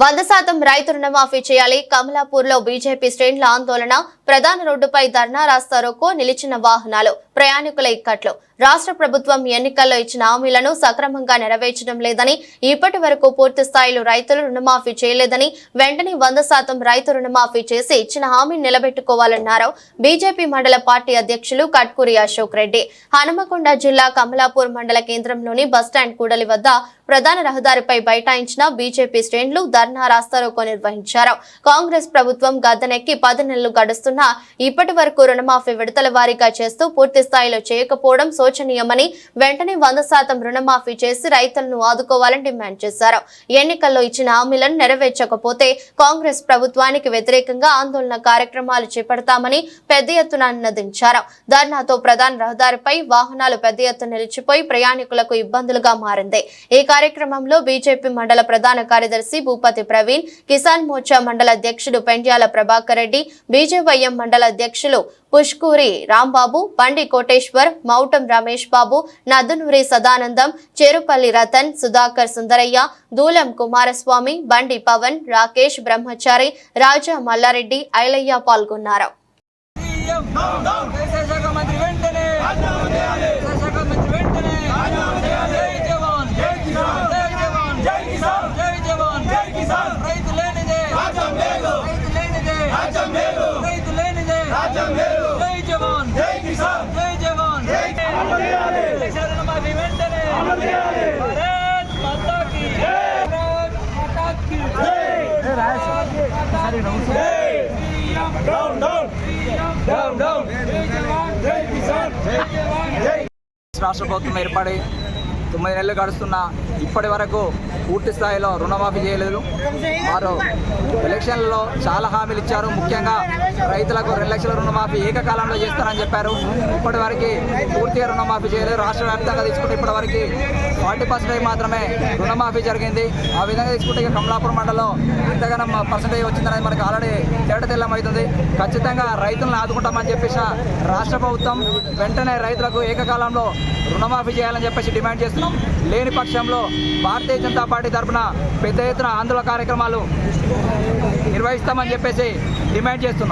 100% రైతు రుణమాఫీ చేయాలి. కమలాపూర్లో బీజేపీ శ్రేణుల ఆందోళన. ప్రధాన రోడ్డుపై ధర్నా రాస్తారోకో, నిలిచిన వాహనాలు, ప్రయాణికుల ఇక్కట్లు. రాష్ట్ర ప్రభుత్వం ఎన్నికల్లో ఇచ్చిన హామీలను సక్రమంగా నెరవేర్చడం లేదని, ఇప్పటి వరకు పూర్తి స్థాయిలో రైతులు రుణమాఫీ చేయలేదని, వెంటనే 100% రైతు రుణమాఫీ చేసి ఇచ్చిన హామీని నిలబెట్టుకోవాలన్నారు బీజేపీ మండల పార్టీ అధ్యక్షులు కట్కూరి అశోక్ రెడ్డి. హనుమకొండ జిల్లా కమలాపూర్ మండల కేంద్రంలోని బస్టాండ్ కూడలి వద్ద ప్రధాన రహదారిపై బైఠాయించిన బీజేపీ శ్రేణులు ధర్నా రాస్తారోకో నిర్వహించారు. కాంగ్రెస్ ప్రభుత్వం గద్దెనెక్కి 10 నెలలు గడుస్తున్నా ఇప్పటి వరకు రుణమాఫీ విడతల వారీగా చేస్తూ పూర్తి స్థాయిలో చేయకపోవడం శోచనీయమని, వెంటనే 100% రుణమాఫీ చేసి రైతులను ఆదుకోవాలని డిమాండ్ చేశారు. ఎన్నికల్లో ఇచ్చిన హామీలను నెరవేర్చకపోతే కాంగ్రెస్ ప్రభుత్వానికి వ్యతిరేకంగా ఆందోళన కార్యక్రమాలు చేపడతామని పెద్ద ఎత్తున నినదించారు. ధర్నాతో ప్రధాన రహదారిపై వాహనాలు పెద్ద ఎత్తున నిలిచిపోయి ప్రయాణికులకు ఇబ్బందులుగా మారింది. ఈ కార్యక్రమంలో బీజేపీ మండల ప్రధాన కార్యదర్శి భూపతి ప్రవీణ్, కిసాన్ మోర్చా మండల అధ్యక్షుడు పెండ్యాల ప్రభాకర్ రెడ్డి, బీజేవైఎం మండల అధ్యక్షులు పుష్కూరి రాంబాబు, బండి కోటేశ్వర్, మౌటం రమేష్ బాబు, నదునూరి సదానందం, చెరుపల్లి రతన్, సుధాకర్ సుందరయ్య, దూలం కుమారస్వామి, బండి పవన్, రాకేష్ బ్రహ్మచారి, రాజా మల్లారెడ్డి, ఐలయ్య పాల్గొన్నారు. రాష్ట్ర ప్రభుత్వం ఏర్పడి 9 నెలలు గడుస్తున్నా ఇప్పటి వరకు పూర్తి స్థాయిలో రుణమాఫీ చేయలేదు. వారు ఎలక్షన్లలో చాలా హామీలు ఇచ్చారు. ముఖ్యంగా రైతులకు 2 లక్షల రుణమాఫీ ఏకకాలంలో చేస్తారని చెప్పారు. ఇప్పటి వరకు పూర్తిగా రుణమాఫీ చేయలేదు. రాష్ట్ర వ్యాప్తంగా తీసుకుంటే ఇప్పటి వరకు 40% మాత్రమే రుణమాఫీ జరిగింది. ఆ విధంగా తీసుకుంటే ఇక కమలాపూర్ మండలంలో ఇంతగానో పర్సెంటేజ్ వచ్చిందనేది మనకు ఆల్రెడీ తేటతెల్లమవుతుంది. ఖచ్చితంగా రైతులను ఆదుకుంటామని చెప్పేసి రాష్ట్ర ప్రభుత్వం వెంటనే రైతులకు ఏకకాలంలో రుణమాఫీ చేయాలని చెప్పేసి డిమాండ్ చేస్తున్నాం. లేని పక్షంలో భారతీయ జనతా పార్టీ తరఫున పెద్ద ఎత్తున ఆందోళన కార్యక్రమాలు నిర్వహిస్తామని చెప్పేసి డిమాండ్ చేస్తున్నాం.